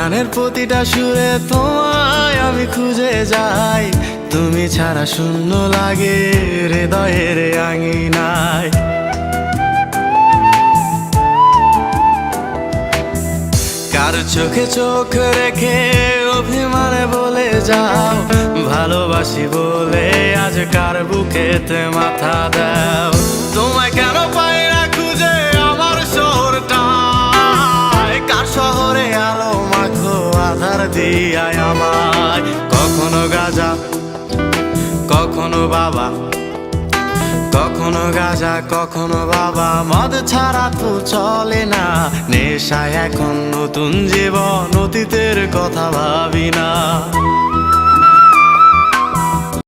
গানের প্রতিটা সুরে তোমায় আমি খুঁজে যাই, তুমি ছাড়া শূন্য লাগে হৃদয়ের আঙিনায়। কার চোখে চোখ রেখে অভিমানে বলে যাও ভালোবাসি বলে, আজ কার বুকেতে মাথা দাও। তোমায় কেন পাই না খুঁজে আমার শহরটায়, কার শহরে আলো মাখো আধার দিয়ায় আমায়। কখনো গাজা কখনো বাবা, কখনো গাজা কখনো বাবা, মদ ছাড়া তো চলে না। নেশায় এখন নতুন জীবন, অতীতের কথা ভাবি না।